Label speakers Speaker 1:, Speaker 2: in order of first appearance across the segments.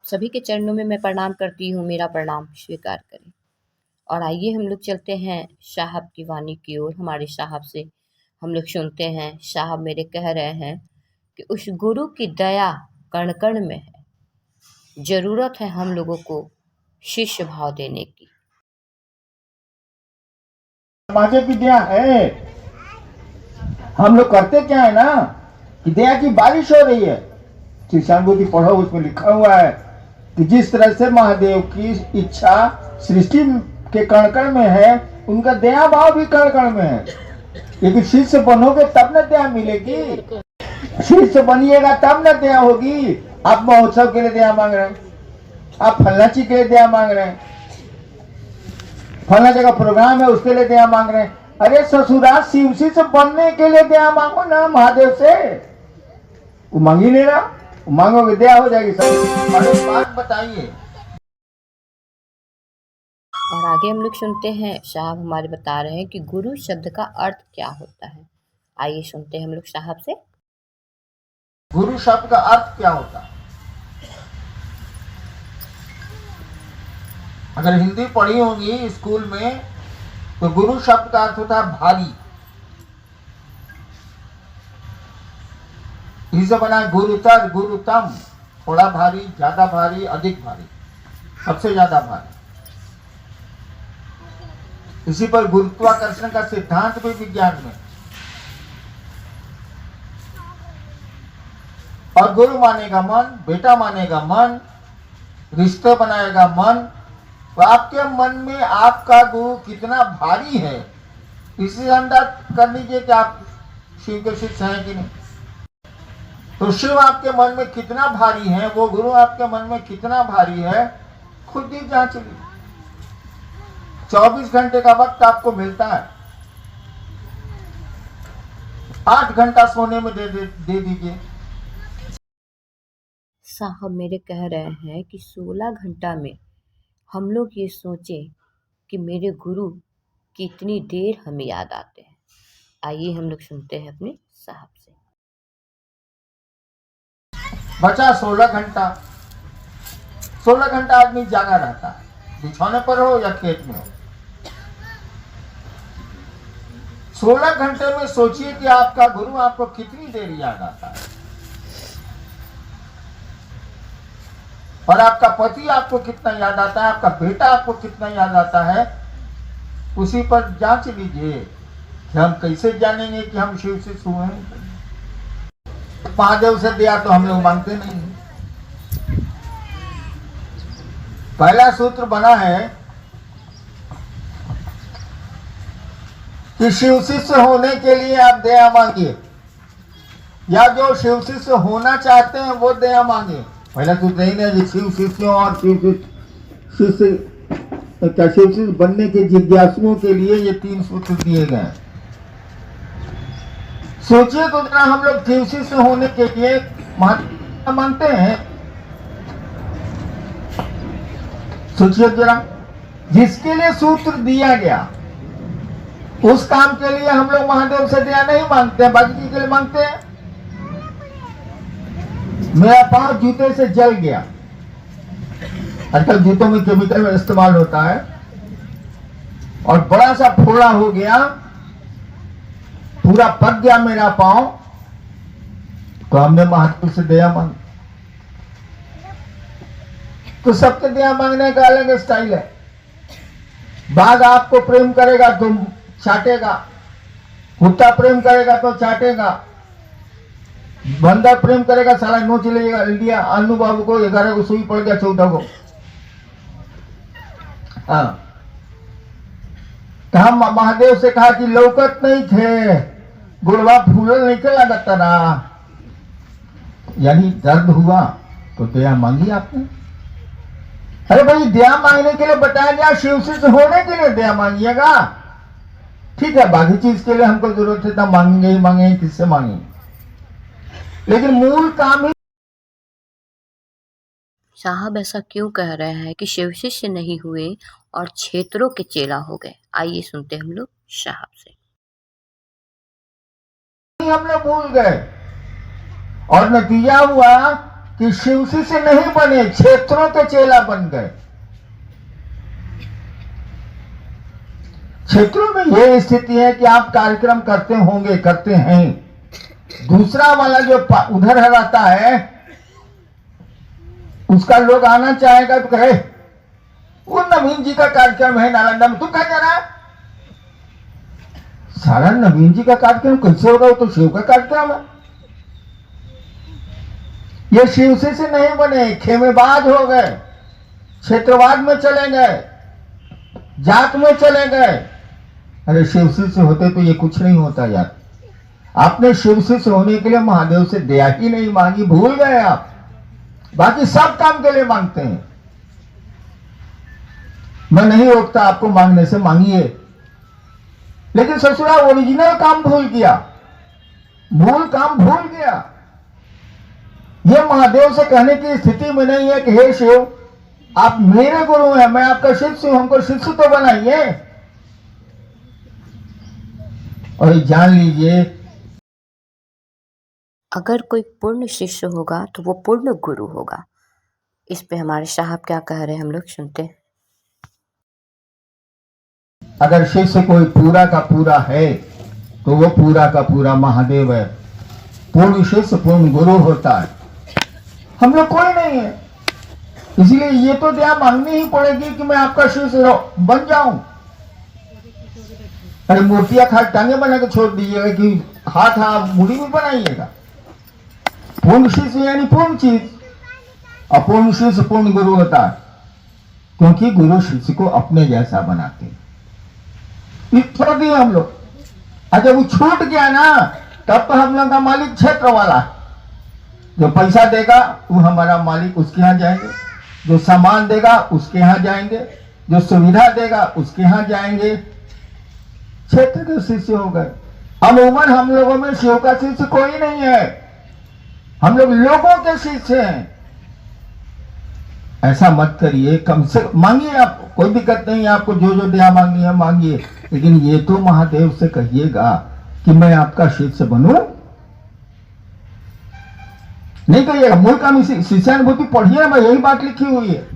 Speaker 1: सभी के चरणों में मैं प्रणाम करती हूँ, मेरा प्रणाम स्वीकार करें। और आइए हम लोग चलते हैं साहब की वाणी की ओर। हमारे साहब से हम लोग सुनते हैं, साहब मेरे कह रहे हैं कि उस गुरु की दया कण कण में है, जरूरत है हम लोगों को शिष्य भाव देने की।
Speaker 2: समाज की दया है। हम लोग करते क्या है ना कि दया की बारिश हो रही है। शिक्षानुभूति पढ़ो, उसमें लिखा हुआ है कि जिस तरह से महादेव की इच्छा सृष्टि के कण कण में है, उनका दया भाव भी कण कण में है। लेकिन शिष्य बनोगे तब न दया मिलेगी। शिष्य बनिएगा तब न दया होगी। आप महोत्सव के लिए दया मांग रहे हैं, आप फलना चीज के लिए दया मांग रहे हैं, फलना जगह प्रोग्राम है उसके लिए दया मांग रहे हैं। अरे ससुराल शिव से बनने के लिए दया मांगो ना महादेव से। वो मांग ही नहीं रहा, मांगोगे दया हो जाएगी सब। अरे बात बताइए।
Speaker 1: और आगे हम लोग सुनते हैं, साहब हमारे बता रहे हैं कि गुरु शब्द का अर्थ क्या होता है। आइए सुनते हैं हम लोग साहब से।
Speaker 2: गुरु शब्द का अर्थ क्या होता है? अगर हिंदी पढ़ी होगी स्कूल में तो गुरु शब्द का अर्थ होता है भारी। इसे बना गुरुतर, गुरुतम, थोड़ा भारी, ज्यादा भारी, अधिक भारी, सबसे ज्यादा भारी। इसी पर गुरुत्वाकर्षण का सिद्धांत भी विज्ञान में। और गुरु मानेगा मन, बेटा मानेगा मन, रिश्ते बनाएगा मन। तो आपके मन में आपका गुरु कितना भारी है, इसी अंदाज कर लीजिए कि आप शिव के शिष्य हैं कि नहीं। तो शिव आपके मन में कितना भारी है, वो गुरु आपके मन में कितना भारी है, खुद ही जांच लीजिए। 24 घंटे का वक्त आपको मिलता है, 8 घंटा सोने में दे दीजिए।
Speaker 1: साहब मेरे कह रहे हैं कि 16 घंटा में हम लोग ये सोचें कि मेरे गुरु कितनी देर हमें याद आते हैं। आइए हम लोग सुनते हैं अपने साहब से।
Speaker 2: बचा 16 घंटा। 16 घंटा आदमी जागा रहता है, बिछौने पर हो या खेत में हो। 16 घंटे में सोचिए कि आपका गुरु आपको कितनी देर याद आता है। और आपका पति आपको कितना याद आता है, आपका बेटा आपको कितना याद आता है। उसी पर जांच लीजिए कि हम कैसे जानेंगे कि हम शिव से हुए हैं। महादेव से दिया तो हम लोग मांगते नहीं। पहला सूत्र बना है कि शिव शिष्य होने के लिए आप दया मांगिए, या जो शिव शिष्य होना चाहते हैं वो दया मांगे। पहला सूत्र यही नहीं, शिव शिष्यों और शिव शिष्य बनने के जिज्ञासुओं के लिए ये 3 सूत्र दिए गए। सोचिए तो जरा, हम लोग शिव शिष्य होने के लिए मांगते हैं। सोचिए जरा, जिसके लिए सूत्र दिया गया उस काम के लिए हम लोग महादेव से दया नहीं मांगते हैं, बाकी के लिए मांगते हैं। मेरा पांव जूते से जल गया। आजकल जूतों में केमिकल इस्तेमाल होता है, और बड़ा सा फोड़ा हो गया, पूरा पक गया मेरा पांव। तो हमने महादेव से दया मांगी। तो सबके दया मांगने का अलग स्टाइल है। बाघ आपको प्रेम करेगा तो चाटेगा, कुत्ता प्रेम करेगा तो चाटेगा, बंदर प्रेम करेगा साला नोच लिया। अन्नू बाबू को 11 को सुई पड़ गया, 14 को। हाँ, हम महादेव से कहा कि लौकत नहीं थे, गुड़वा फूलल नहीं के लगा तना, यानी दर्द हुआ तो दया मांगी आपने। अरे भाई, दया मांगने के लिए बताया गया, शिव शिष्य होने के लिए दया मांगिएगा। ठीक है, बाकी चीज के लिए हमको जरूरत है तब मांगेंगे ही मांगेंगे, किससे मांगेंगे, लेकिन मूल काम ही।
Speaker 1: साहब ऐसा क्यों कह रहे हैं कि शिव शिष्य नहीं हुए और क्षेत्रों के चेला हो गए। आइए सुनते हैं हम लोग साहब से।
Speaker 2: हम लोग भूल गए, और नतीजा हुआ कि शिवसी से नहीं बने, क्षेत्रों के चेला बन गए। क्षेत्रों में यह स्थिति है कि आप कार्यक्रम करते होंगे, करते हैं, दूसरा वाला जो उधर रहता है उसका लोग आना चाहेगा तो कहे वो नवीन जी का कार्यक्रम है नालंदा में, तू कहा जा रहा है? सारा नवीन जी का कार्यक्रम कैसे होगा? वो तो शिव का कार्यक्रम है। ये शिवसी से नहीं बने, खेमेबाज हो गए, क्षेत्रवाद में चले गए, जात में चले गए। अरे शिवसी से होते तो ये कुछ नहीं होता यार। आपने शिवसी से होने के लिए महादेव से दया ही नहीं मांगी, भूल गए आप। बाकी सब काम के लिए मांगते हैं। मैं नहीं रोकता आपको मांगने से, मांगिए, लेकिन ससुरा ओरिजिनल काम भूल गया, मूल काम भूल गया। यह महादेव से कहने की स्थिति में नहीं है कि हे शिव आप मेरे गुरु हैं, मैं आपका शिष्य हूं, हमको शिष्य तो बनाइए। और जान लीजिए,
Speaker 1: अगर कोई पूर्ण शिष्य होगा तो वो पूर्ण गुरु होगा। इस पे हमारे साहब क्या कह रहे हैं, हम लोग सुनते हैं।
Speaker 2: अगर शिष्य कोई पूरा का पूरा है तो वो पूरा का पूरा महादेव है। पूर्ण शिष्य पूर्ण गुरु होता है। हम लोग कोई नहीं है, इसलिए ये तो दया मांगनी ही पड़ेगी कि मैं आपका शिष्य बन जाऊं। अरे मूर्तियां खाली टांगे बना के छोड़ दीजिएगा कि हाथ मुड़ी भी बनाइएगा। पूर्ण शिष्य यानी पूर्ण चीज, अपूर्ण शिष्य पूर्ण गुरु होता है, क्योंकि गुरु शिष्य को अपने जैसा बनाते हैं। छोड़ दिए हम लोग। और जब वो छूट गया ना, तब तो हम लोग का मालिक क्षेत्र वाला है। जो पैसा देगा वो हमारा मालिक, उसके यहाँ जाएंगे। जो सामान देगा उसके यहाँ जाएंगे। जो सुविधा देगा उसके यहाँ जाएंगे। क्षेत्र के शिष्य हो गए। अमूमन हम लोगों में शिव का शिष्य कोई नहीं है, हम लोग लोगों के शिष्य हैं। ऐसा मत करिए, कम से मांगिए, आप कोई दिक्कत नहीं है, आपको जो जो दया मांगनी है मांगिए, लेकिन ये तो महादेव से कहिएगा कि मैं आपका शिष्य बनूं। नहीं कहिएगा। मूल काम शिष्यानुभूति पढ़िए, मैं यही बात लिखी हुई है,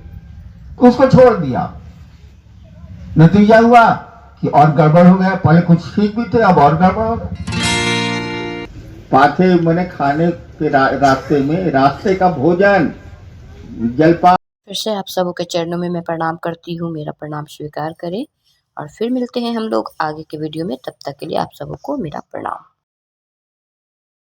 Speaker 2: उसको छोड़ दिया। नतीजा हुआ कि और गड़बड़ हो गया। पहले कुछ ठीक भी थे, अब और गड़बड़ हो गया। पाथे मैंने खाने के रास्ते में, रास्ते का भोजन, जलपान।
Speaker 1: फिर से आप सबों के चरणों में मैं प्रणाम करती हूँ, मेरा प्रणाम स्वीकार करें। और फिर मिलते हैं हम लोग आगे के वीडियो में, तब तक के लिए आप सबों को मेरा प्रणाम।